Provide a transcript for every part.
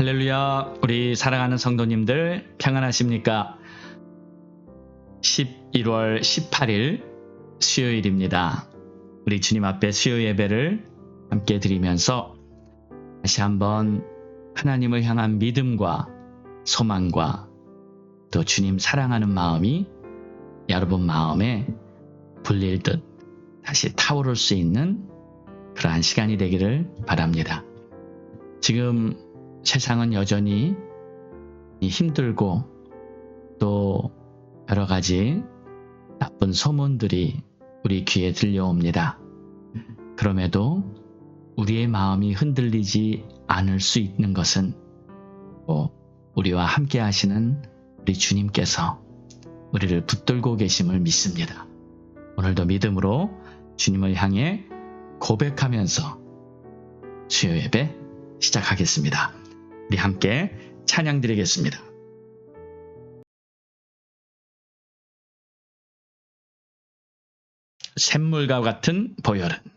할렐루야. 우리 사랑하는 성도님들 평안하십니까? 11월 18일 수요일입니다. 우리 주님 앞에 수요 예배를 함께 드리면서 다시 한번 하나님을 향한 믿음과 소망과 또 주님 사랑하는 마음이 여러분 마음에 불릴 듯 다시 타오를 수 있는 그러한 시간이 되기를 바랍니다. 지금 세상은 여전히 힘들고 또 여러 가지 나쁜 소문들이 우리 귀에 들려옵니다. 그럼에도 우리의 마음이 흔들리지 않을 수 있는 것은 우리와 함께 하시는 우리 주님께서 우리를 붙들고 계심을 믿습니다. 오늘도 믿음으로 주님을 향해 고백하면서 수요 예배 시작하겠습니다. 우리 함께 찬양 드리겠습니다. 샘물과 같은 보혈은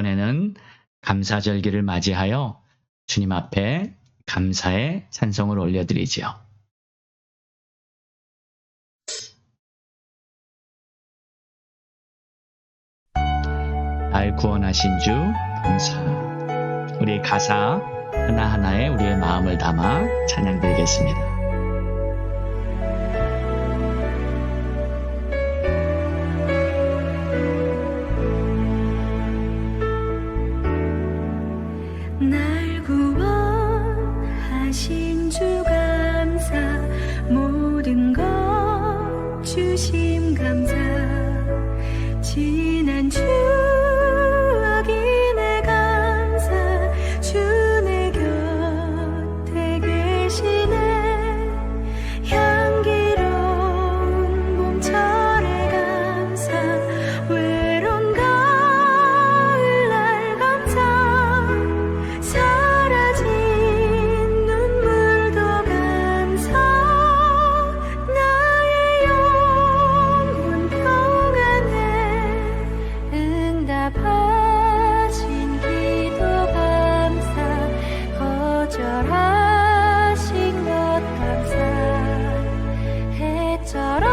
이번에는 감사절기를 맞이하여 주님 앞에 감사의 찬송을 올려드리지요. 날 구원하신 주 감사. 우리의 가사 하나하나에 우리의 마음을 담아 찬양 드리겠습니다. 날 구원하신 주 감사, 모든 것 주심 감사. 지난 추억이 내 감사, 주 내 곁에 계시네. 향기로운 봄철의 감사, 외로운 가을날 감사. 사라진 눈물도 감사, 나의 영혼 평안해. 응답하신 기도 감사, 거절하신 것 감사. 해처럼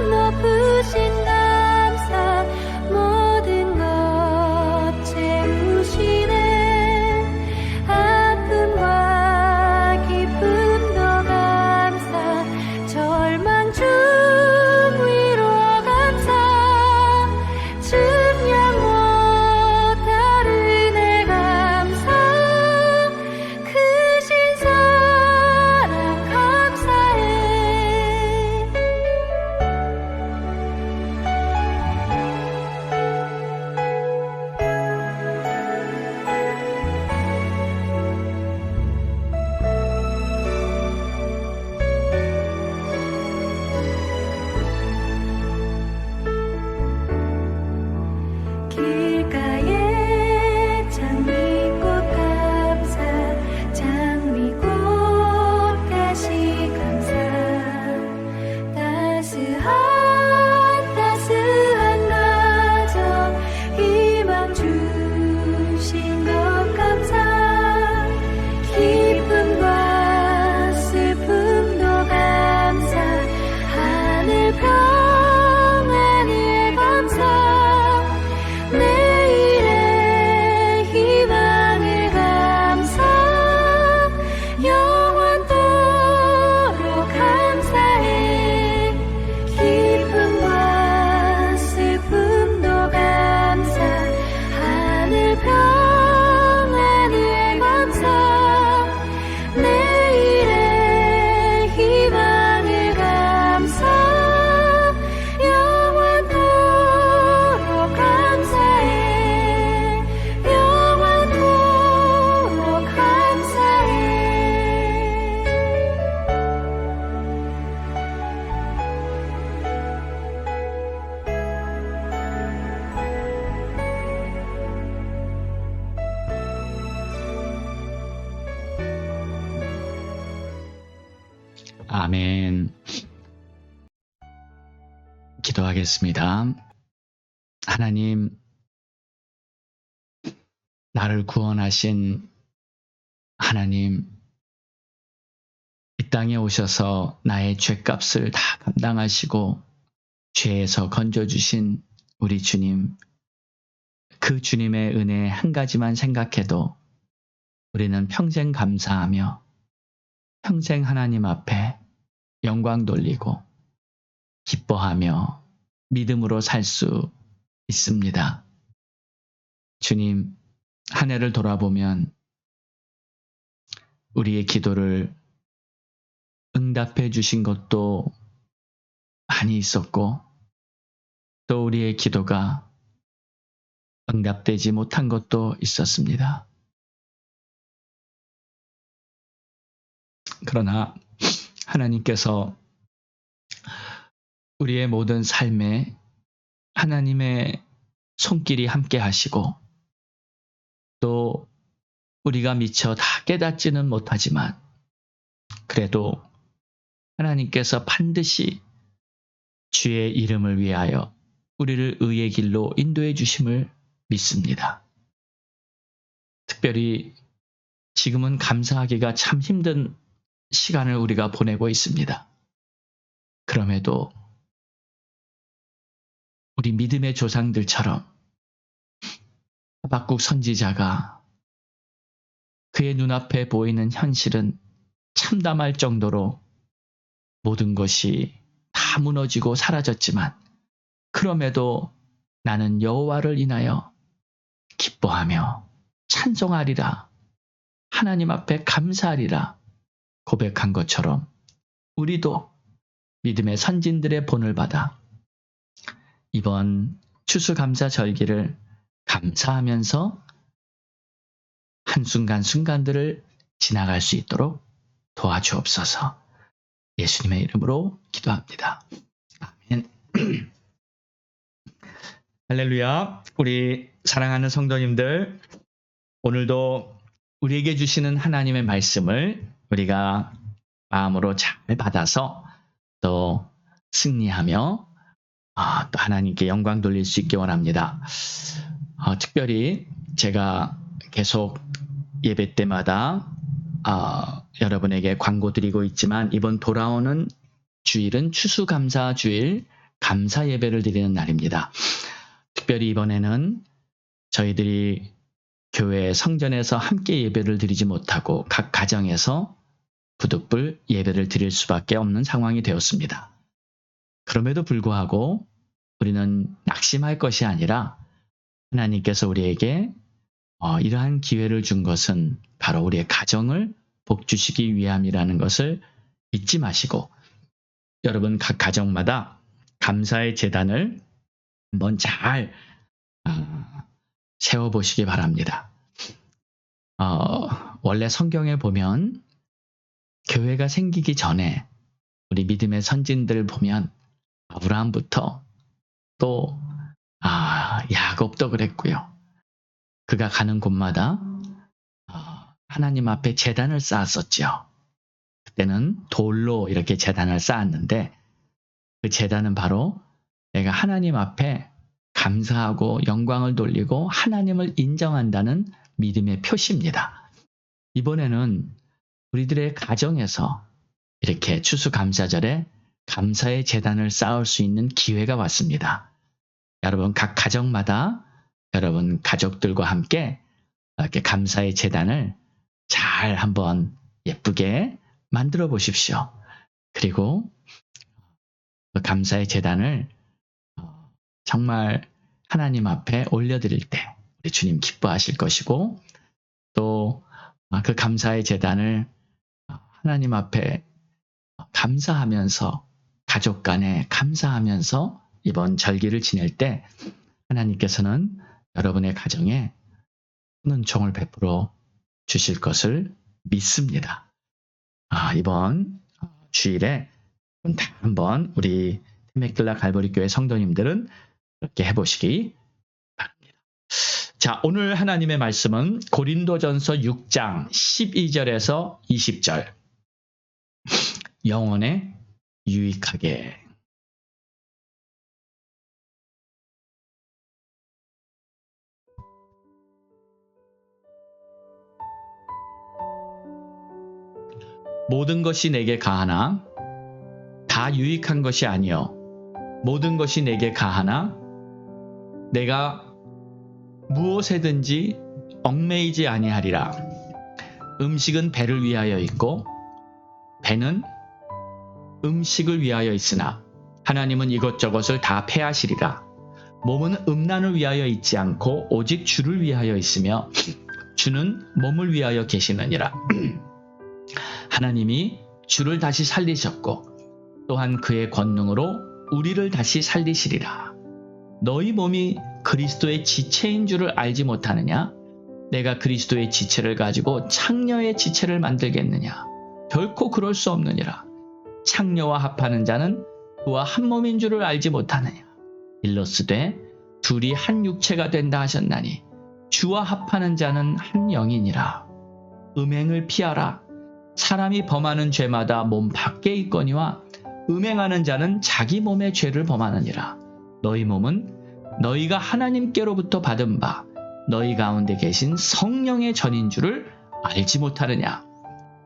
높으신 감사, 모든 것 채우시네. 아픔과 기쁨도 감사, 절망 중 위로 감사. 증량 못할 은혜 감사, 크신 사랑 감사해. 길가에 장미꽃 감사, 장미꽃 가시 감사. 따스한 가정, 희망 주신 것 감사. 기쁨과 슬픔도 감사, 하늘 평안을 감사. 내일의 희망을 감사, 영원토록 감사해. 기쁨과 슬픔도 감사, 하늘 평안을 감사. 내일의 희망을 감사, 영원토록 감사해. 영원토록 감사해. 아멘. 기도하겠습니다. 하나님, 나를 구원하신 하나님, 이 땅에 오셔서 나의 죄값을 다 감당하시고 죄에서 건져주신 우리 주님, 그 주님의 은혜 한 가지만 생각해도 우리는 평생 감사하며 평생 하나님 앞에 영광 돌리고 기뻐하며 믿음으로 살 수 있습니다. 주님, 한 해를 돌아보면 우리의 기도를 응답해 주신 것도 많이 있었고, 또 우리의 기도가 응답되지 못한 것도 있었습니다. 그러나 하나님께서 우리의 모든 삶에 하나님의 손길이 함께 하시고, 또 우리가 미처 다 깨닫지는 못하지만 그래도 하나님께서 반드시 주의 이름을 위하여 우리를 의의 길로 인도해 주심을 믿습니다. 특별히 지금은 감사하기가 참 힘든 시간을 우리가 보내고 있습니다. 그럼에도 우리 믿음의 조상들처럼 하박국 선지자가 그의 눈앞에 보이는 현실은 참담할 정도로 모든 것이 다 무너지고 사라졌지만 그럼에도 나는 여호와를 인하여 기뻐하며 찬송하리라, 하나님 앞에 감사하리라 고백한 것처럼 우리도 믿음의 선진들의 본을 받아 이번 추수감사절기를 감사하면서 한순간순간들을 지나갈 수 있도록 도와주옵소서. 예수님의 이름으로 기도합니다. 아멘. 할렐루야. 우리 사랑하는 성도님들, 오늘도 우리에게 주시는 하나님의 말씀을 우리가 마음으로 잘 받아서 또 승리하며 또 하나님께 영광 돌릴 수 있기 원합니다. 특별히 제가 계속 예배 때마다 여러분에게 광고 드리고 있지만 이번 돌아오는 주일은 추수감사 주일 감사 예배를 드리는 날입니다. 특별히 이번에는 저희들이 교회 성전에서 함께 예배를 드리지 못하고 각 가정에서 부득불 예배를 드릴 수밖에 없는 상황이 되었습니다. 그럼에도 불구하고 우리는 낙심할 것이 아니라 하나님께서 우리에게 이러한 기회를 준 것은 바로 우리의 가정을 복주시기 위함이라는 것을 잊지 마시고 여러분 각 가정마다 감사의 제단을 한번 잘 세워보시기 바랍니다. 원래 성경에 보면 교회가 생기기 전에 우리 믿음의 선진들을 보면 아브라함부터 또 야곱도 그랬고요. 그가 가는 곳마다 하나님 앞에 제단을 쌓았었죠. 그때는 돌로 이렇게 제단을 쌓았는데 그 제단은 바로 내가 하나님 앞에 감사하고 영광을 돌리고 하나님을 인정한다는 믿음의 표시입니다. 이번에는 우리들의 가정에서 이렇게 추수감사절에 감사의 제단을 쌓을 수 있는 기회가 왔습니다. 여러분 각 가정마다 여러분 가족들과 함께 이렇게 감사의 제단을 잘 한번 예쁘게 만들어 보십시오. 그리고 그 감사의 제단을 정말 하나님 앞에 올려드릴 때 우리 주님 기뻐하실 것이고 또 그 감사의 제단을 하나님 앞에 감사하면서 가족 간에 감사하면서 이번 절기를 지낼 때 하나님께서는 여러분의 가정에 큰 은총을 베풀어 주실 것을 믿습니다. 이번 주일에 다 한번 우리 테메클라 갈보리 교회 성도님들은 그렇게 해보시기 바랍니다. 자, 오늘 하나님의 말씀은 고린도전서 6장 12절에서 20절. 영혼에 유익하게. 모든 것이 내게 가하나 다 유익한 것이 아니요 모든 것이 내게 가하나 내가 무엇에든지 얽매이지 아니하리라. 음식은 배를 위하여 있고 배는 음식을 위하여 있으나 하나님은 이것저것을 다 패하시리라. 몸은 음란을 위하여 있지 않고 오직 주를 위하여 있으며 주는 몸을 위하여 계시느니라. 하나님이 주를 다시 살리셨고 또한 그의 권능으로 우리를 다시 살리시리라. 너희 몸이 그리스도의 지체인 줄을 알지 못하느냐? 내가 그리스도의 지체를 가지고 창녀의 지체를 만들겠느냐? 결코 그럴 수 없느니라. 창녀와 합하는 자는 그와 한 몸인 줄을 알지 못하느냐? 일러스되 둘이 한 육체가 된다 하셨나니 주와 합하는 자는 한 영이니라. 음행을 피하라. 사람이 범하는 죄마다 몸 밖에 있거니와 음행하는 자는 자기 몸의 죄를 범하느니라. 너희 몸은 너희가 하나님께로부터 받은 바 너희 가운데 계신 성령의 전인 줄을 알지 못하느냐.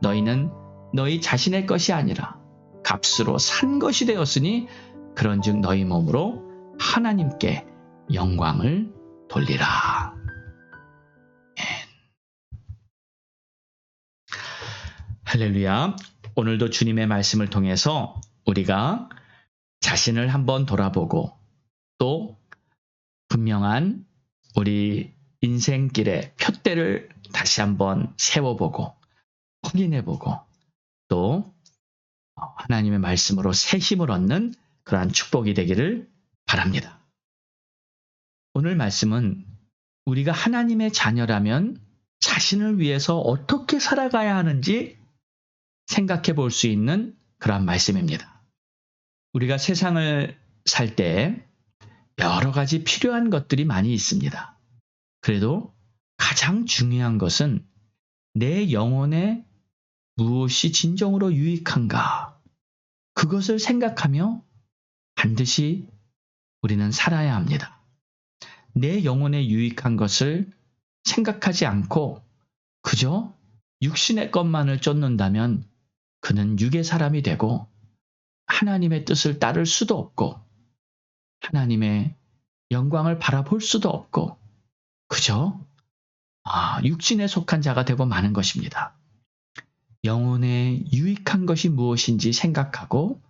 너희는 너희 자신의 것이 아니라 값으로 산 것이 되었으니 그런즉 너희 몸으로 하나님께 영광을 돌리라. 할렐루야. 오늘도 주님의 말씀을 통해서 우리가 자신을 한번 돌아보고 또 분명한 우리 인생길의 푯대를 다시 한번 세워보고 확인해보고 또 하나님의 말씀으로 새 힘을 얻는 그러한 축복이 되기를 바랍니다. 오늘 말씀은 우리가 하나님의 자녀라면 자신을 위해서 어떻게 살아가야 하는지 생각해 볼 수 있는 그러한 말씀입니다. 우리가 세상을 살 때 여러 가지 필요한 것들이 많이 있습니다. 그래도 가장 중요한 것은 내 영혼에 무엇이 진정으로 유익한가, 그것을 생각하며 반드시 우리는 살아야 합니다. 내 영혼에 유익한 것을 생각하지 않고 그저 육신의 것만을 쫓는다면 그는 육의 사람이 되고 하나님의 뜻을 따를 수도 없고 하나님의 영광을 바라볼 수도 없고 그저 육신에 속한 자가 되고 마는 것입니다. 영혼에 유익한 것이 무엇인지 생각하고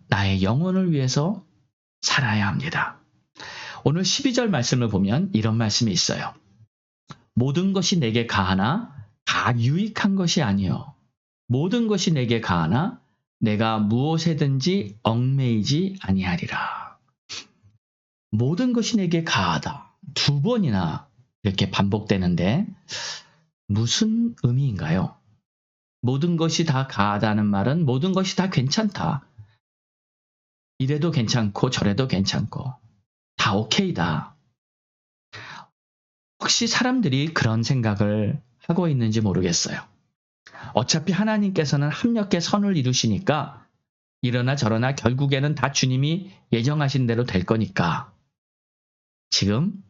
나의 영혼을 위해서 살아야 합니다. 오늘 12절 말씀을 보면 이런 말씀이 있어요. 모든 것이 내게 가하나 다 유익한 것이 아니요 모든 것이 내게 가하나 내가 무엇에든지 얽매이지 아니하리라. 모든 것이 내게 가하다. 2번이나 이렇게 반복되는데 무슨 의미인가요? 모든 것이 다 가하다는 말은 모든 것이 다 괜찮다. 이래도 괜찮고 저래도 괜찮고 다 오케이다. 혹시 사람들이 그런 생각을 하고 있는지 모르겠어요. 어차피 하나님께서는 합력의 선을 이루시니까 이러나 저러나 결국에는 다 주님이 예정하신 대로 될 거니까 지금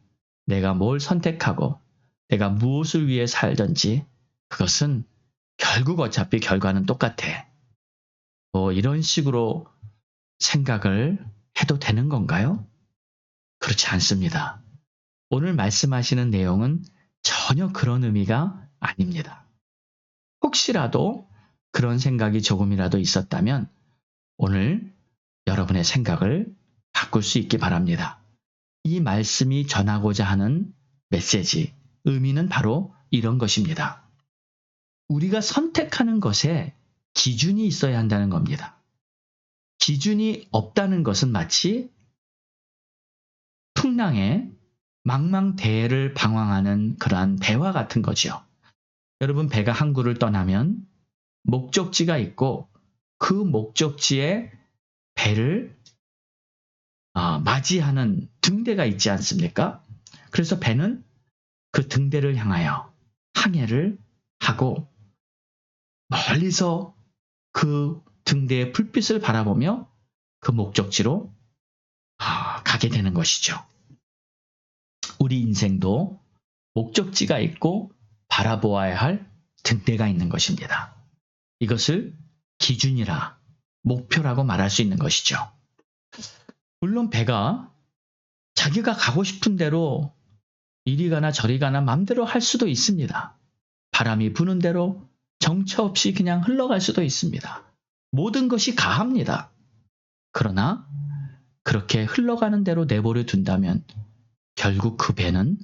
내가 뭘 선택하고 내가 무엇을 위해 살든지 그것은 결국 어차피 결과는 똑같아. 이런 식으로 생각을 해도 되는 건가요? 그렇지 않습니다. 오늘 말씀하시는 내용은 전혀 그런 의미가 아닙니다. 혹시라도 그런 생각이 조금이라도 있었다면 오늘 여러분의 생각을 바꿀 수 있기 바랍니다. 이 말씀이 전하고자 하는 메시지, 의미는 바로 이런 것입니다. 우리가 선택하는 것에 기준이 있어야 한다는 겁니다. 기준이 없다는 것은 마치 풍랑에 망망대해를 방황하는 그러한 배와 같은 거죠. 여러분, 배가 항구를 떠나면 목적지가 있고 그 목적지에 배를 맞이하는 등대가 있지 않습니까? 그래서 배는 그 등대를 향하여 항해를 하고 멀리서 그 등대의 불빛을 바라보며 그 목적지로 가게 되는 것이죠. 우리 인생도 목적지가 있고 바라보아야 할 등대가 있는 것입니다. 이것을 기준이라 목표라고 말할 수 있는 것이죠. 물론 배가 자기가 가고 싶은 대로 이리 가나 저리 가나 마음대로 할 수도 있습니다. 바람이 부는 대로 정처 없이 그냥 흘러갈 수도 있습니다. 모든 것이 가합니다. 그러나 그렇게 흘러가는 대로 내버려 둔다면 결국 그 배는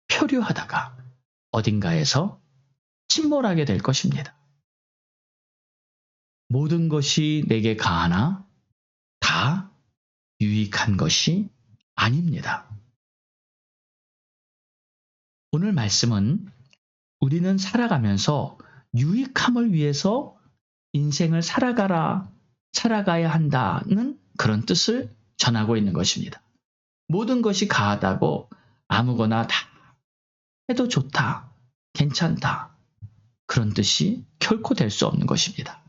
표류하다가 어딘가에서 침몰하게 될 것입니다. 모든 것이 내게 가하나 다 유익한 것이 아닙니다. 오늘 말씀은 우리는 살아가면서 유익함을 위해서 인생을 살아가야 한다는 그런 뜻을 전하고 있는 것입니다. 모든 것이 가하다고 아무거나 다 해도 좋다, 괜찮다, 그런 뜻이 결코 될 수 없는 것입니다.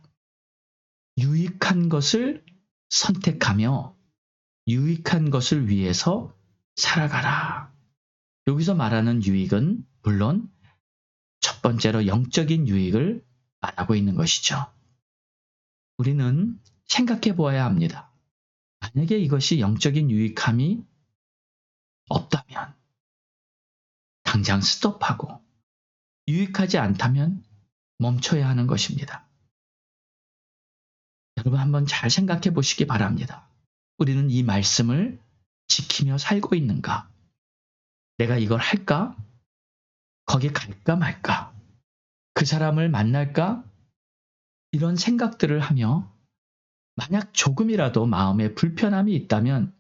유익한 것을 선택하며 유익한 것을 위해서 살아가라. 여기서 말하는 유익은 물론 첫 번째로 영적인 유익을 말하고 있는 것이죠. 우리는 생각해 보아야 합니다. 만약에 이것이 영적인 유익함이 없다면 당장 스톱하고 유익하지 않다면 멈춰야 하는 것입니다. 여러분 한번 잘 생각해 보시기 바랍니다. 우리는 이 말씀을 지키며 살고 있는가? 내가 이걸 할까? 거기 갈까 말까? 그 사람을 만날까? 이런 생각들을 하며 만약 조금이라도 마음에 불편함이 있다면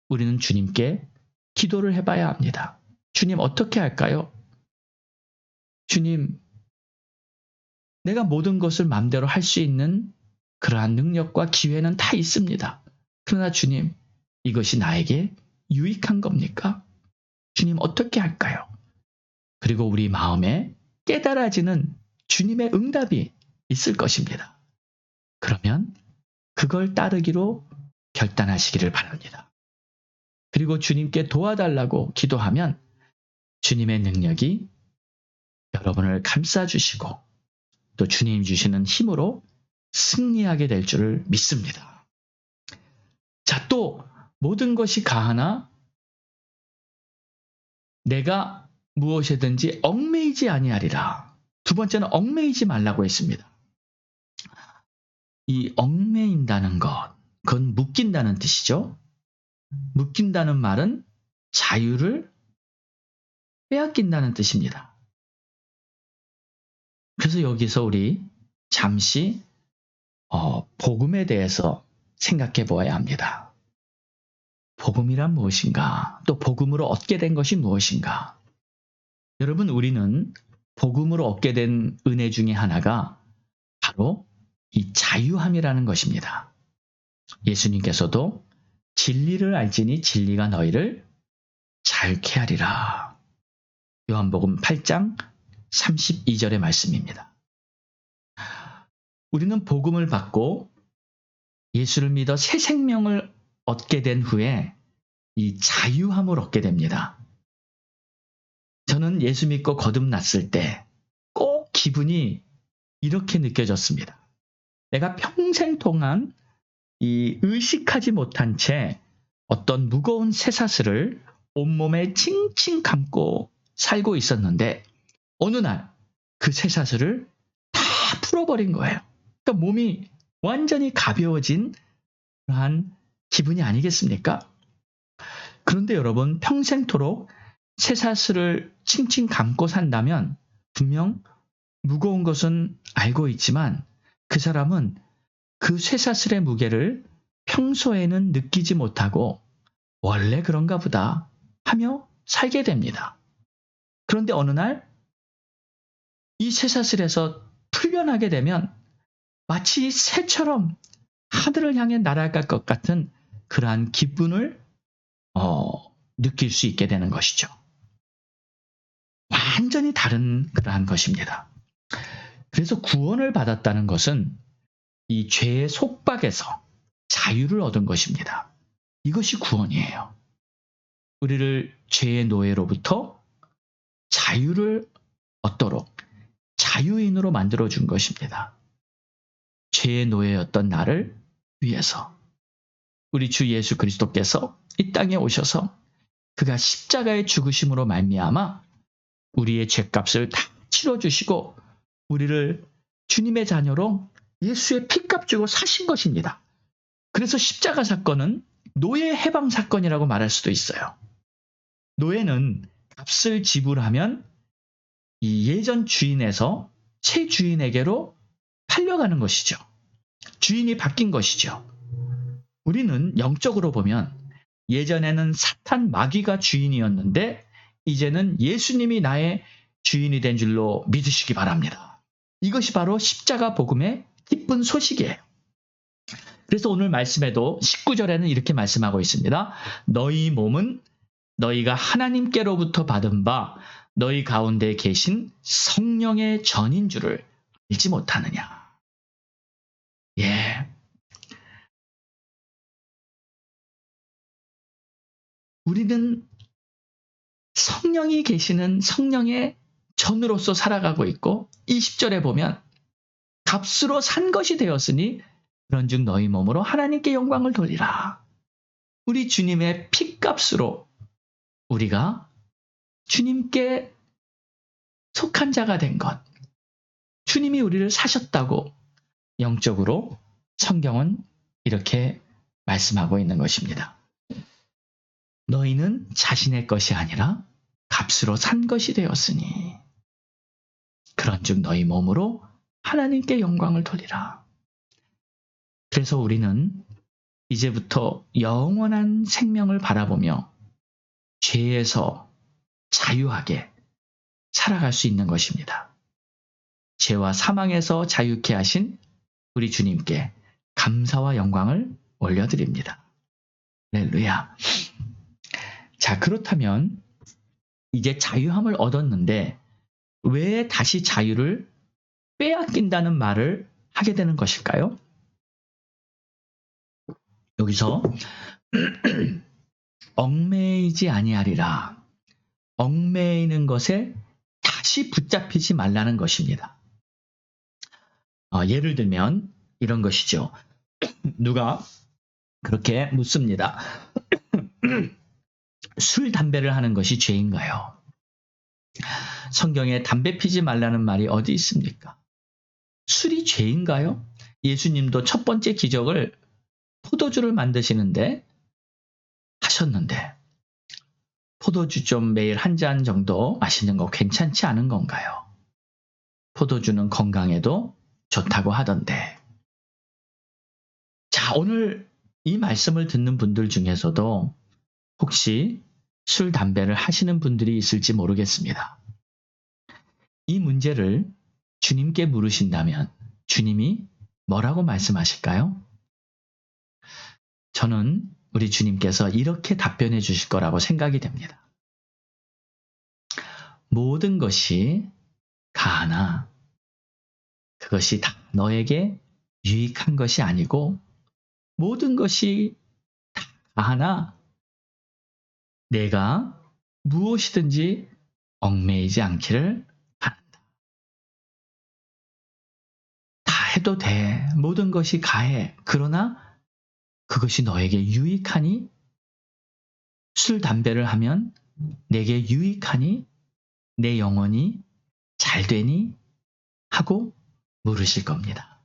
우리는 주님께 기도를 해봐야 합니다. 주님 어떻게 할까요? 주님, 내가 모든 것을 마음대로 할 수 있는 그러한 능력과 기회는 다 있습니다. 그러나 주님, 이것이 나에게 유익한 겁니까? 주님 어떻게 할까요? 그리고 우리 마음에 깨달아지는 주님의 응답이 있을 것입니다. 그러면 그걸 따르기로 결단하시기를 바랍니다. 그리고 주님께 도와달라고 기도하면 주님의 능력이 여러분을 감싸주시고 또 주님 주시는 힘으로 승리하게 될 줄을 믿습니다. 자, 또 모든 것이 가하나 내가 무엇이든지 얽매이지 아니하리라. 두 번째는 얽매이지 말라고 했습니다. 이 얽매인다는 것, 그건 묶인다는 뜻이죠. 묶인다는 말은 자유를 빼앗긴다는 뜻입니다. 그래서 여기서 우리 잠시 복음에 대해서 생각해 보아야 합니다. 복음이란 무엇인가? 또 복음으로 얻게 된 것이 무엇인가? 여러분, 우리는 복음으로 얻게 된 은혜 중에 하나가 바로 이 자유함이라는 것입니다. 예수님께서도 진리를 알지니 진리가 너희를 자유케 하리라. 요한복음 8장 32절의 말씀입니다. 우리는 복음을 받고 예수를 믿어 새 생명을 얻게 된 후에 이 자유함을 얻게 됩니다. 저는 예수 믿고 거듭났을 때 꼭 기분이 이렇게 느껴졌습니다. 내가 평생 동안 이 의식하지 못한 채 어떤 무거운 쇠사슬을 온몸에 칭칭 감고 살고 있었는데 어느 날 그 쇠사슬을 다 풀어버린 거예요. 그러니까 몸이 완전히 가벼워진 그러한 기분이 아니겠습니까? 그런데 여러분, 평생토록 쇠사슬을 칭칭 감고 산다면 분명 무거운 것은 알고 있지만 그 사람은 그 쇠사슬의 무게를 평소에는 느끼지 못하고 원래 그런가 보다 하며 살게 됩니다. 그런데 어느 날 이 쇠사슬에서 풀려나게 되면 마치 새처럼 하늘을 향해 날아갈 것 같은 그러한 기분을 느낄 수 있게 되는 것이죠. 완전히 다른 그러한 것입니다. 그래서 구원을 받았다는 것은 이 죄의 속박에서 자유를 얻은 것입니다. 이것이 구원이에요. 우리를 죄의 노예로부터 자유를 얻도록 자유인으로 만들어준 것입니다. 죄의 노예였던 나를 위해서 우리 주 예수 그리스도께서 이 땅에 오셔서 그가 십자가의 죽으심으로 말미암아 우리의 죄값을 다 치러주시고 우리를 주님의 자녀로 예수의 피값 주고 사신 것입니다. 그래서 십자가 사건은 노예 해방 사건이라고 말할 수도 있어요. 노예는 값을 지불하면 이 예전 주인에서 새 주인에게로 팔려가는 것이죠. 주인이 바뀐 것이죠. 우리는 영적으로 보면 예전에는 사탄 마귀가 주인이었는데 이제는 예수님이 나의 주인이 된 줄로 믿으시기 바랍니다. 이것이 바로 십자가 복음의 기쁜 소식이에요. 그래서 오늘 말씀에도 19절에는 이렇게 말씀하고 있습니다. 너희 몸은 너희가 하나님께로부터 받은 바 너희 가운데 계신 성령의 전인 줄을 알지 못하느냐. 예. 우리는 성령이 계시는 성령의 전으로서 살아가고 있고 20절에 보면 값으로 산 것이 되었으니 그런즉 너희 몸으로 하나님께 영광을 돌리라. 우리 주님의 피값으로 우리가 주님께 속한 자가 된 것, 주님이 우리를 사셨다고 영적으로 성경은 이렇게 말씀하고 있는 것입니다. 너희는 자신의 것이 아니라 값으로 산 것이 되었으니 그런즉 너희 몸으로 하나님께 영광을 돌리라. 그래서 우리는 이제부터 영원한 생명을 바라보며 죄에서 자유하게 살아갈 수 있는 것입니다. 죄와 사망에서 자유케 하신 우리 주님께 감사와 영광을 올려드립니다. 할렐루야. 자, 그렇다면 이제 자유함을 얻었는데 왜 다시 자유를 빼앗긴다는 말을 하게 되는 것일까요? 여기서 얽매이지 아니하리라. 얽매이는 것에 다시 붙잡히지 말라는 것입니다. 예를 들면 이런 것이죠. 누가 그렇게 묻습니다. 술, 담배를 하는 것이 죄인가요? 성경에 담배 피지 말라는 말이 어디 있습니까? 술이 죄인가요? 예수님도 첫 번째 기적을 포도주를 만드시는데 하셨는데 포도주 좀 매일 한 잔 정도 마시는 거 괜찮지 않은 건가요? 포도주는 건강에도 좋다고 하던데. 자, 오늘 이 말씀을 듣는 분들 중에서도 혹시 술, 담배를 하시는 분들이 있을지 모르겠습니다. 이 문제를 주님께 물으신다면 주님이 뭐라고 말씀하실까요? 저는 우리 주님께서 이렇게 답변해 주실 거라고 생각이 됩니다. 모든 것이 가하나 그것이 다 너에게 유익한 것이 아니고 모든 것이 다 가하나 내가 무엇이든지 얽매이지 않기를 바란다. 다 해도 돼. 모든 것이 가해. 그러나 그것이 너에게 유익하니 술, 담배를 하면 내게 유익하니 내 영혼이 잘 되니 하고 물으실 겁니다.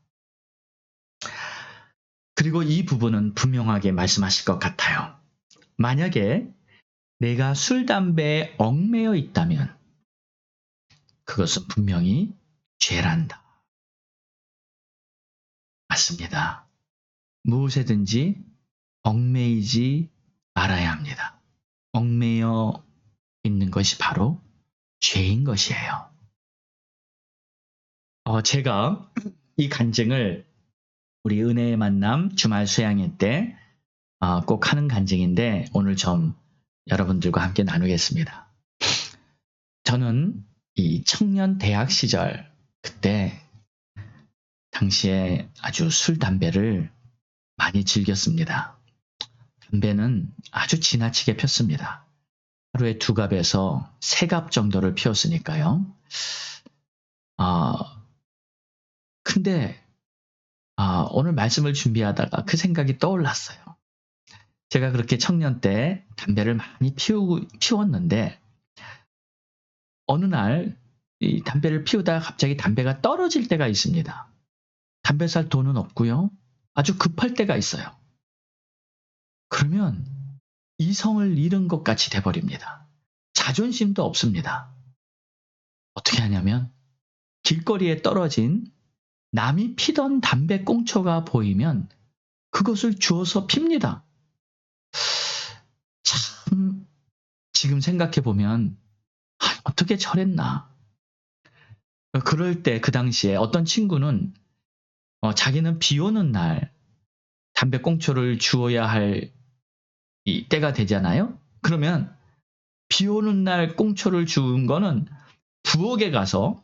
그리고 이 부분은 분명하게 말씀하실 것 같아요. 만약에 내가 술, 담배에 얽매여 있다면 그것은 분명히 죄란다. 맞습니다. 무엇에든지 얽매이지 말아야 합니다. 얽매여 있는 것이 바로 죄인 것이에요. 제가 이 간증을 우리 은혜의 만남 주말 수양회 때 꼭 하는 간증인데 오늘 좀 여러분들과 함께 나누겠습니다. 저는 이 청년 대학 시절 그때 당시에 아주 술, 담배를 많이 즐겼습니다. 담배는 아주 지나치게 폈습니다. 하루에 2갑에서 3갑 정도를 피웠으니까요. 근데 오늘 말씀을 준비하다가 그 생각이 떠올랐어요. 제가 그렇게 청년 때 담배를 많이 피웠는데 어느 날 이 담배를 피우다가 갑자기 담배가 떨어질 때가 있습니다. 담배 살 돈은 없고요. 아주 급할 때가 있어요. 그러면 이성을 잃은 것 같이 돼버립니다. 자존심도 없습니다. 어떻게 하냐면 길거리에 떨어진 남이 피던 담배 꽁초가 보이면 그것을 주워서 핍니다. 참 지금 생각해보면 어떻게 저랬나. 그럴 때 그 당시에 어떤 친구는 자기는 비 오는 날 담배 꽁초를 주워야 할 이 때가 되잖아요. 그러면 비 오는 날 꽁초를 주운 거는 부엌에 가서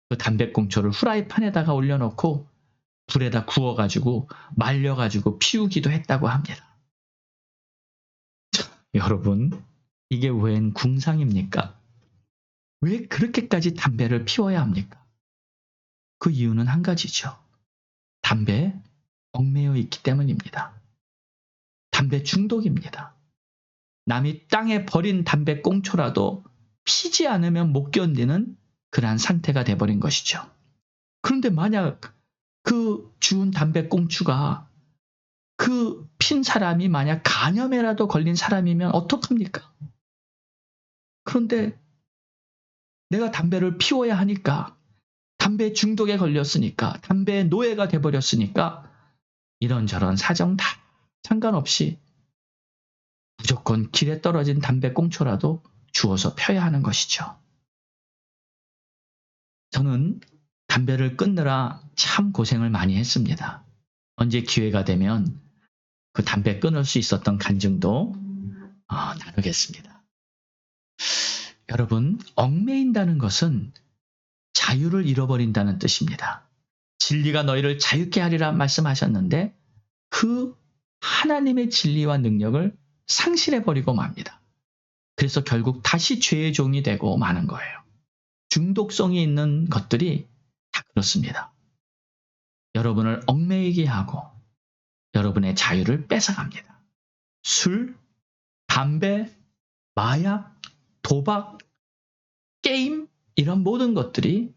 그 담배 꽁초를 후라이팬에다가 올려놓고 불에다 구워가지고 말려가지고 피우기도 했다고 합니다. 여러분, 이게 웬 궁상입니까? 왜 그렇게까지 담배를 피워야 합니까? 그 이유는 한 가지죠. 담배에 얽매여 있기 때문입니다. 담배 중독입니다. 남이 땅에 버린 담배 꽁초라도 피지 않으면 못 견디는 그러한 상태가 돼버린 것이죠. 그런데 만약 그 주운 담배 꽁초가 그 핀 사람이 만약 간염에라도 걸린 사람이면 어떡합니까? 그런데 내가 담배를 피워야 하니까, 담배 중독에 걸렸으니까, 담배의 노예가 돼버렸으니까 이런저런 사정 다 상관없이 무조건 길에 떨어진 담배 꽁초라도 주워서 펴야 하는 것이죠. 저는 담배를 끊느라 참 고생을 많이 했습니다. 언제 기회가 되면 그 담배 끊을 수 있었던 간증도 나누겠습니다. 여러분, 얽매인다는 것은 자유를 잃어버린다는 뜻입니다. 진리가 너희를 자유케 하리라 말씀하셨는데 그 하나님의 진리와 능력을 상실해버리고 맙니다. 그래서 결국 다시 죄의 종이 되고 마는 거예요. 중독성이 있는 것들이 다 그렇습니다. 여러분을 얽매이게 하고 여러분의 자유를 뺏어갑니다. 술, 담배, 마약, 도박, 게임, 이런 모든 것들이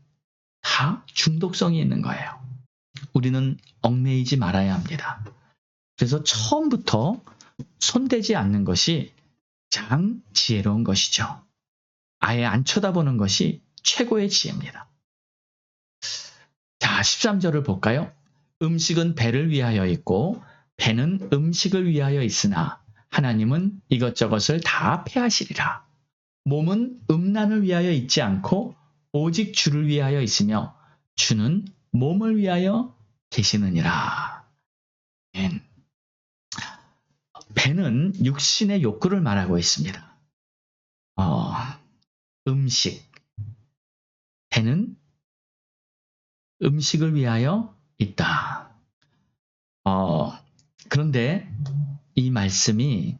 다 중독성이 있는 거예요. 우리는 얽매이지 말아야 합니다. 그래서 처음부터 손대지 않는 것이 가장 지혜로운 것이죠. 아예 안 쳐다보는 것이 최고의 지혜입니다. 자, 13절을 볼까요? 음식은 배를 위하여 있고 배는 음식을 위하여 있으나 하나님은 이것저것을 다 폐하시리라. 몸은 음란을 위하여 있지 않고 오직 주를 위하여 있으며 주는 몸을 위하여 계시느니라. 배는 육신의 욕구를 말하고 있습니다. 음식. 배는 음식을 위하여 있다. 그런데 이 말씀이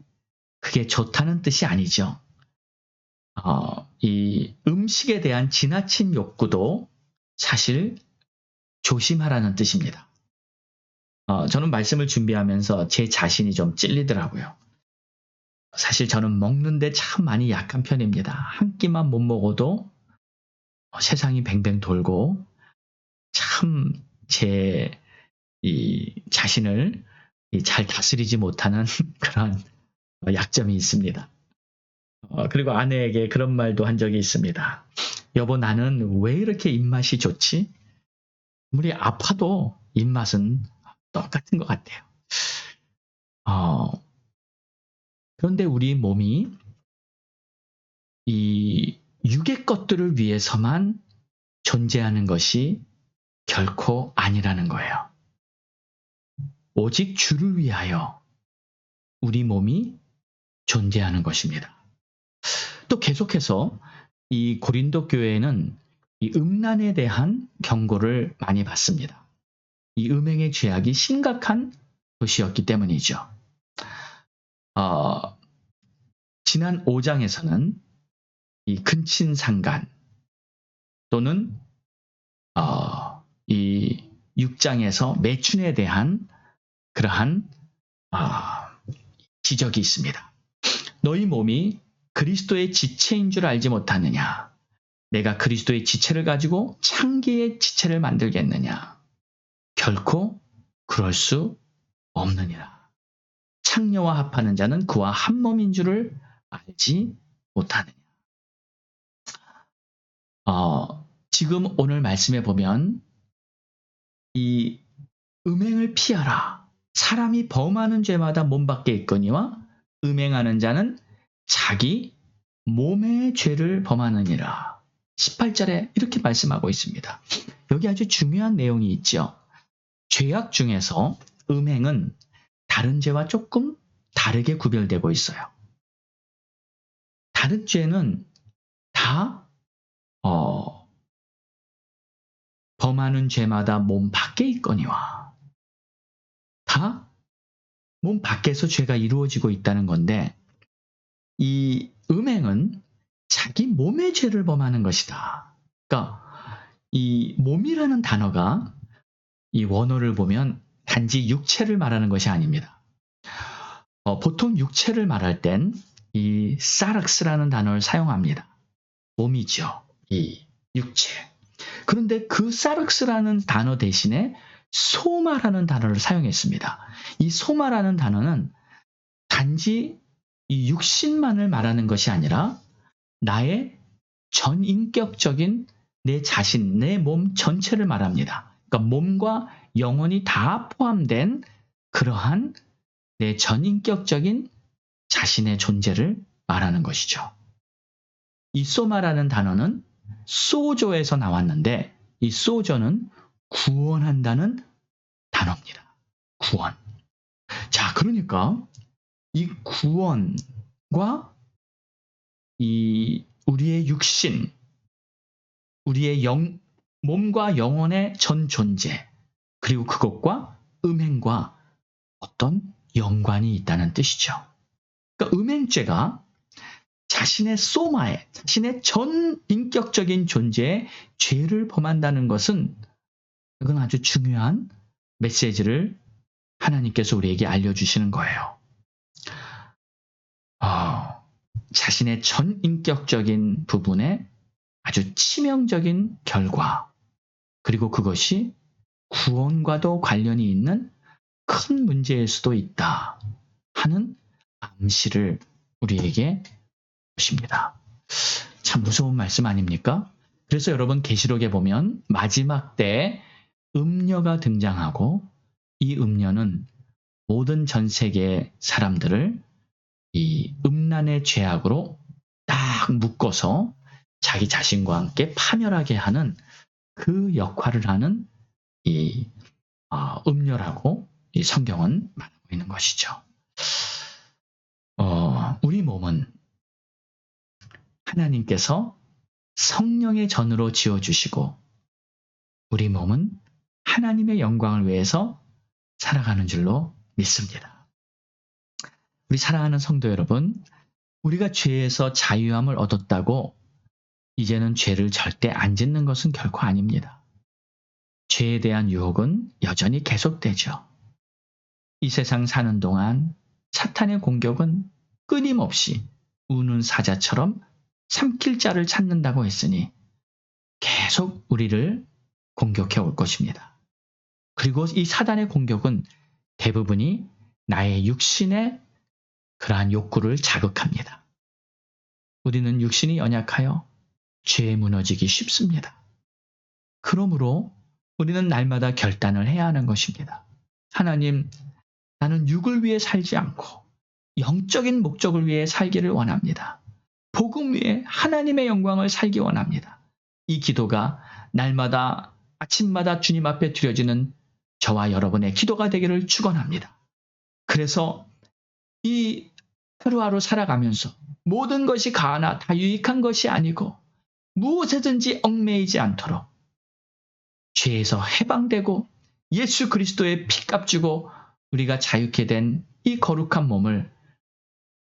그게 좋다는 뜻이 아니죠. 이 음식에 대한 지나친 욕구도 사실 조심하라는 뜻입니다. 저는 말씀을 준비하면서 제 자신이 좀 찔리더라고요. 사실 저는 먹는데 참 많이 약한 편입니다. 한 끼만 못 먹어도 세상이 뱅뱅 돌고 참 제 이 자신을 잘 다스리지 못하는 그런 약점이 있습니다. 그리고 아내에게 그런 말도 한 적이 있습니다. 여보, 나는 왜 이렇게 입맛이 좋지? 아무리 아파도 입맛은 똑같은 것 같아요. 그런데 우리 몸이 이 육의 것들을 위해서만 존재하는 것이 결코 아니라는 거예요. 오직 주를 위하여 우리 몸이 존재하는 것입니다. 또 계속해서 이 고린도 교회에는 이 음란에 대한 경고를 많이 받습니다. 이 음행의 죄악이 심각한 도시였기 때문이죠. 지난 5장에서는 이 근친상간 또는 이 6장에서 매춘에 대한 그러한 지적이 있습니다. 너희 몸이 그리스도의 지체인 줄 알지 못하느냐? 내가 그리스도의 지체를 가지고 창기의 지체를 만들겠느냐? 결코 그럴 수 없느니라. 창녀와 합하는 자는 그와 한 몸인 줄을 알지 못하느냐? 지금 오늘 말씀에 보면 이 음행을 피하라. 사람이 범하는 죄마다 몸 밖에 있거니와 음행하는 자는 자기 몸의 죄를 범하느니라. 18절에 이렇게 말씀하고 있습니다. 여기 아주 중요한 내용이 있죠. 죄악 중에서 음행은 다른 죄와 조금 다르게 구별되고 있어요. 다른 죄는 다 범하는 죄마다 몸 밖에 있거니와 다 몸 밖에서 죄가 이루어지고 있다는 건데 이 음행은 자기 몸의 죄를 범하는 것이다. 그러니까 이 몸이라는 단어가 이 원어를 보면 단지 육체를 말하는 것이 아닙니다. 보통 육체를 말할 땐 이 사락스라는 단어를 사용합니다. 몸이죠. 이 육체. 그런데 그 사락스라는 단어 대신에 소마라는 단어를 사용했습니다. 이 소마라는 단어는 단지 이 육신만을 말하는 것이 아니라 나의 전인격적인 내 자신, 내 몸 전체를 말합니다. 그러니까 몸과 영혼이 다 포함된 그러한 내 전인격적인 자신의 존재를 말하는 것이죠. 이 소마라는 단어는 소조에서 나왔는데 이 소조는 구원한다는 단어입니다. 구원. 자, 그러니까 이 구원과 이 우리의 육신, 우리의 몸과 영혼의 전 존재, 그리고 그것과 음행과 어떤 연관이 있다는 뜻이죠. 그러니까 음행죄가 자신의 소마에, 자신의 전 인격적인 존재에 죄를 범한다는 것은 이건 아주 중요한 메시지를 하나님께서 우리에게 알려주시는 거예요. 자신의 전 인격적인 부분에 아주 치명적인 결과, 그리고 그것이 구원과도 관련이 있는 큰 문제일 수도 있다 하는 암시를 우리에게 주십니다. 참 무서운 말씀 아닙니까? 그래서 여러분 계시록에 보면 마지막 때에 음녀가 등장하고 이 음녀는 모든 전 세계의 사람들을 이 음란의 죄악으로 딱 묶어서 자기 자신과 함께 파멸하게 하는 그 역할을 하는 이 음녀라고 이 성경은 말하고 있는 것이죠. 우리 몸은 하나님께서 성령의 전으로 지어주시고 우리 몸은 하나님의 영광을 위해서 살아가는 줄로 믿습니다. 우리 사랑하는 성도 여러분, 우리가 죄에서 자유함을 얻었다고 이제는 죄를 절대 안 짓는 것은 결코 아닙니다. 죄에 대한 유혹은 여전히 계속되죠. 이 세상 사는 동안 사탄의 공격은 끊임없이 우는 사자처럼 삼킬 자를 찾는다고 했으니 계속 우리를 공격해 올 것입니다. 그리고 이 사단의 공격은 대부분이 나의 육신의 그러한 욕구를 자극합니다. 우리는 육신이 연약하여 죄에 무너지기 쉽습니다. 그러므로 우리는 날마다 결단을 해야 하는 것입니다. 하나님, 나는 육을 위해 살지 않고 영적인 목적을 위해 살기를 원합니다. 복음 위에 하나님의 영광을 살기 원합니다. 이 기도가 날마다 아침마다 주님 앞에 드려지는 저와 여러분의 기도가 되기를 축원합니다. 그래서 이 하루하루 살아가면서 모든 것이 가하나 다 유익한 것이 아니고 무엇에든지 얽매이지 않도록 죄에서 해방되고 예수 그리스도의 피값 주고 우리가 자유케 된 이 거룩한 몸을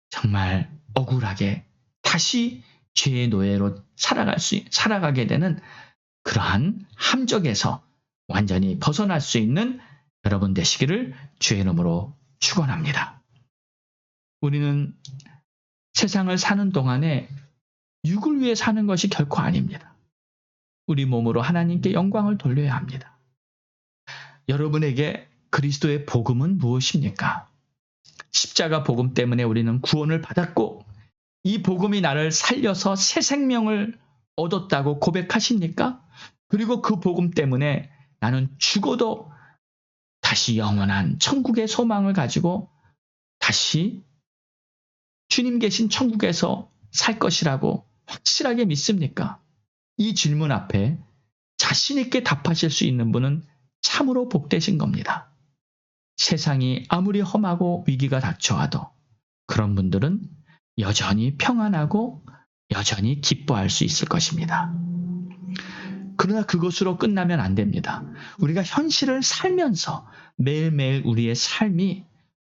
정말 억울하게 다시 죄의 노예로 살아가게 되는 그러한 함정에서 완전히 벗어날 수 있는 여러분 되시기를 주의 이름으로 축원합니다. 우리는 세상을 사는 동안에 육을 위해 사는 것이 결코 아닙니다. 우리 몸으로 하나님께 영광을 돌려야 합니다. 여러분에게 그리스도의 복음은 무엇입니까? 십자가 복음 때문에 우리는 구원을 받았고 이 복음이 나를 살려서 새 생명을 얻었다고 고백하십니까? 그리고 그 복음 때문에 나는 죽어도 다시 영원한 천국의 소망을 가지고 다시 주님 계신 천국에서 살 것이라고 확실하게 믿습니까? 이 질문 앞에 자신 있게 답하실 수 있는 분은 참으로 복되신 겁니다. 세상이 아무리 험하고 위기가 닥쳐와도 그런 분들은 여전히 평안하고 여전히 기뻐할 수 있을 것입니다. 그러나 그것으로 끝나면 안 됩니다. 우리가 현실을 살면서 매일매일 우리의 삶이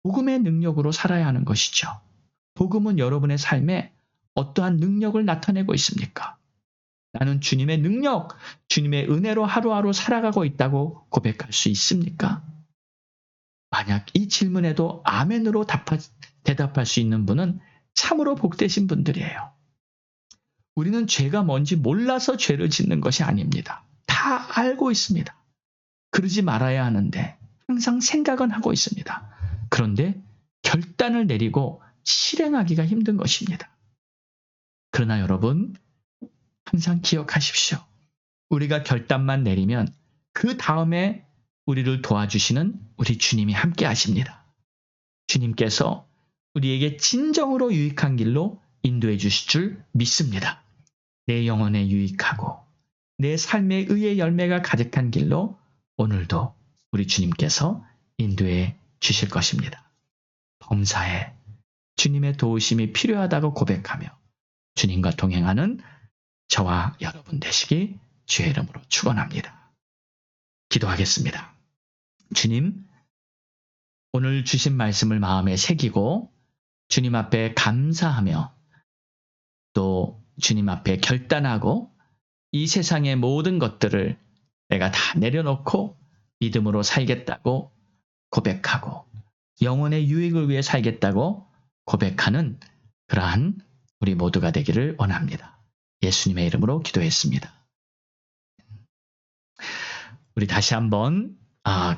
복음의 능력으로 살아야 하는 것이죠. 복음은 여러분의 삶에 어떠한 능력을 나타내고 있습니까? 나는 주님의 능력, 주님의 은혜로 하루하루 살아가고 있다고 고백할 수 있습니까? 만약 이 질문에도 아멘으로 대답할 수 있는 분은 참으로 복되신 분들이에요. 우리는 죄가 뭔지 몰라서 죄를 짓는 것이 아닙니다. 다 알고 있습니다. 그러지 말아야 하는데 항상 생각은 하고 있습니다. 그런데 결단을 내리고 실행하기가 힘든 것입니다. 그러나 여러분, 항상 기억하십시오. 우리가 결단만 내리면 그 다음에 우리를 도와주시는 우리 주님이 함께 하십니다. 주님께서 우리에게 진정으로 유익한 길로 인도해 주실 줄 믿습니다. 내 영혼에 유익하고 내 삶의 의의 열매가 가득한 길로 오늘도 우리 주님께서 인도해 주실 것입니다. 범사에 주님의 도우심이 필요하다고 고백하며 주님과 동행하는 저와 여러분 되시기 주의 이름으로 축원합니다. 기도하겠습니다. 주님, 오늘 주신 말씀을 마음에 새기고 주님 앞에 감사하며 또 주님 앞에 결단하고 이 세상의 모든 것들을 내가 다 내려놓고 믿음으로 살겠다고 고백하고 영혼의 유익을 위해 살겠다고 고백하는 그러한 우리 모두가 되기를 원합니다. 예수님의 이름으로 기도했습니다. 우리 다시 한번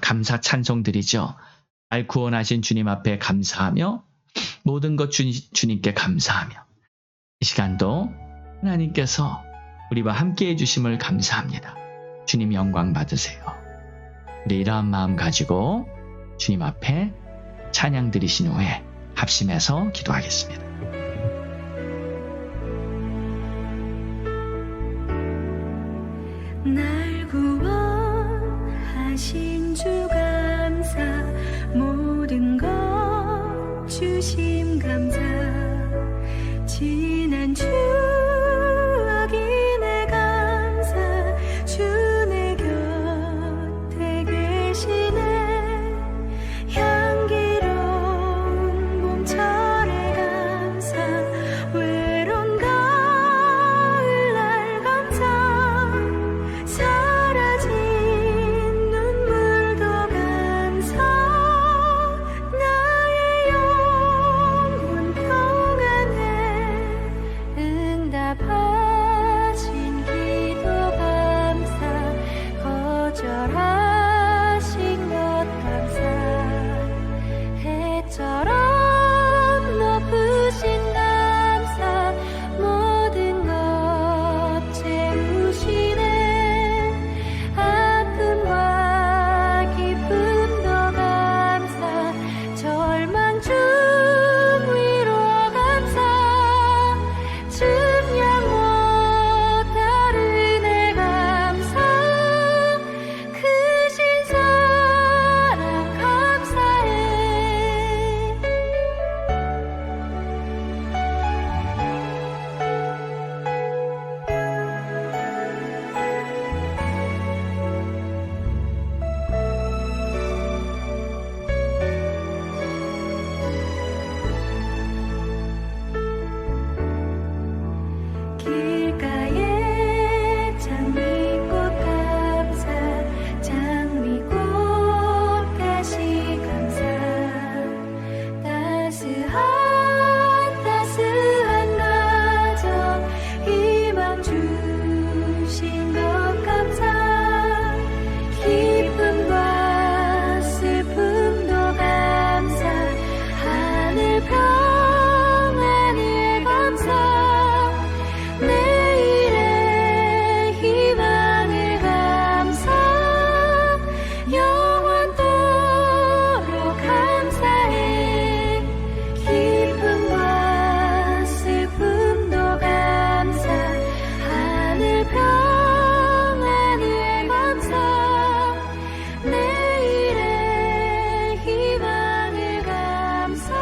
감사 찬송 드리죠. 날 구원하신 주님 앞에 감사하며 모든 것 주님께 감사하며 이 시간도 하나님께서 우리와 함께 해주심을 감사합니다. 주님 영광 받으세요. 우리 이러한 마음 가지고 주님 앞에 찬양 드리신 후에 합심해서 기도하겠습니다. 날 구원하신 주 감사 모든 것 주심 감사 지난 추억이 내 감사 주 내 곁에 계시네 향기로운 봄철의 감사 외로운 가을날 감사 사라진 눈물도 감사 나의 영혼 평안해 응답하신 기도 감사 거절하신 것 감사 해처럼 높으신 감사 모든 것 채우시네 아픔과 기쁨도 감사 절망 중 위로 감사 증량 못할 은혜 감사 크신 사랑 감사해 길가에 장미꽃 감사 장미꽃 가시 감사 따스한 가정 희망 주신 것 감사 기쁨과 슬픔도 감사 하늘 평안을 감사 내일의 희망을 감사 영원토록 감사해 기쁨과 슬픔도 감사 하늘 평안을 감사 내일의 희망을 감사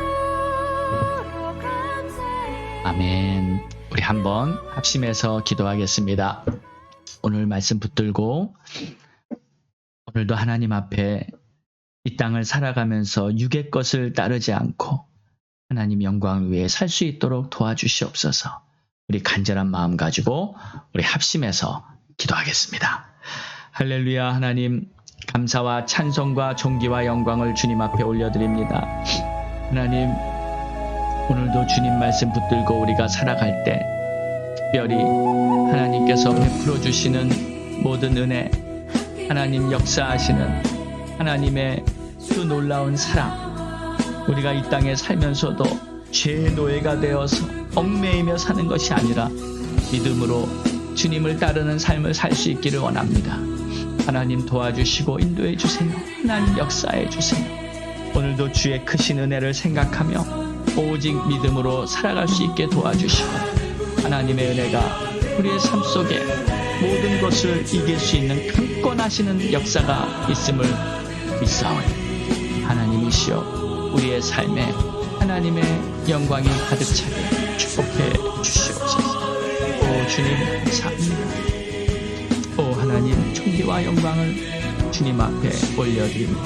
영원토록 감사해 아멘. 우리 한번 합심해서 기도하겠습니다. 오늘 말씀 붙들고 오늘도 하나님 앞에 이 땅을 살아가면서 육의 것을 따르지 않고 하나님 영광을 위해 살 수 있도록 도와주시옵소서. 우리 간절한 마음 가지고 우리 합심해서 기도하겠습니다. 할렐루야. 하나님, 감사와 찬송과 존귀와 영광을 주님 앞에 올려드립니다. 하나님, 오늘도 주님 말씀 붙들고 우리가 살아갈 때 특별히 하나님께서 베풀어 주시는 모든 은혜, 하나님 역사하시는 하나님의 그 놀라운 사랑, 우리가 이 땅에 살면서도 죄의 노예가 되어서 얽매이며 사는 것이 아니라 믿음으로 주님을 따르는 삶을 살 수 있기를 원합니다. 하나님 도와주시고 인도해 주세요. 하나님 역사해 주세요. 오늘도 주의 크신 은혜를 생각하며 오직 믿음으로 살아갈 수 있게 도와주시고 하나님의 은혜가 우리의 삶 속에 모든 것을 이길 수 있는 강권하시는 역사가 있음을 믿사오니 하나님이시여 우리의 삶에 하나님의 영광이 가득 차게 축복해 주시옵소서. 오 주님 감사합니다. 오 하나님 존귀와 영광을 주님 앞에 올려드립니다.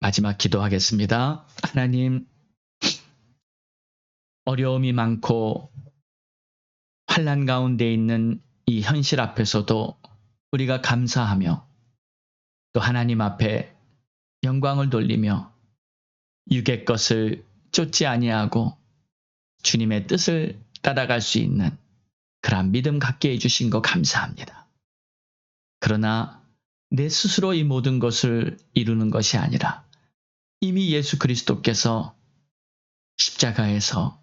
마지막 기도하겠습니다. 하나님, 어려움이 많고 환난 가운데 있는 이 현실 앞에서도 우리가 감사하며 또 하나님 앞에 영광을 돌리며 육의 것을 쫓지 아니하고 주님의 뜻을 따라갈 수 있는 그러한 믿음 갖게 해주신 거 감사합니다. 그러나 내 스스로 이 모든 것을 이루는 것이 아니라 이미 예수 그리스도께서 십자가에서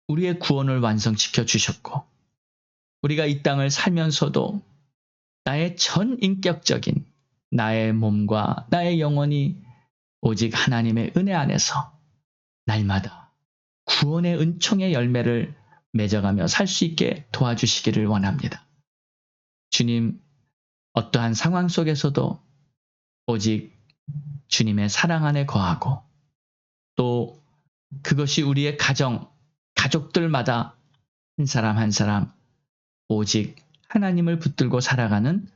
우리의 구원을 완성시켜 주셨고 우리가 이 땅을 살면서도 나의 전 인격적인 나의 몸과 나의 영혼이 오직 하나님의 은혜 안에서 날마다 구원의 은총의 열매를 맺어가며 살 수 있게 도와주시기를 원합니다. 주님, 어떠한 상황 속에서도 오직 주님의 사랑 안에 거하고 또 그것이 우리의 가족들마다 한 사람 한 사람 오직 하나님을 붙들고 살아가는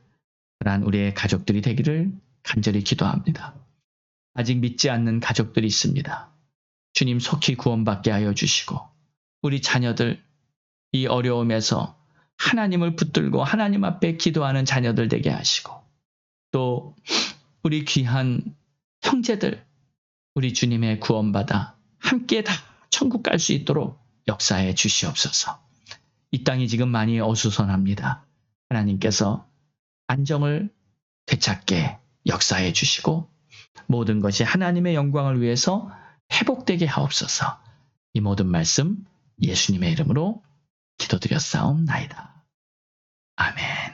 그러한 우리의 가족들이 되기를 간절히 기도합니다. 아직 믿지 않는 가족들이 있습니다. 주님 속히 구원받게 하여 주시고 우리 자녀들 이 어려움에서 하나님을 붙들고 하나님 앞에 기도하는 자녀들 되게 하시고 또 우리 귀한 형제들 우리 주님의 구원받아 함께 다 천국 갈 수 있도록 역사해 주시옵소서. 이 땅이 지금 많이 어수선합니다. 하나님께서 안정을 되찾게 역사해 주시고 모든 것이 하나님의 영광을 위해서 회복되게 하옵소서. 이 모든 말씀 예수님의 이름으로 기도드렸사옵나이다. 아멘.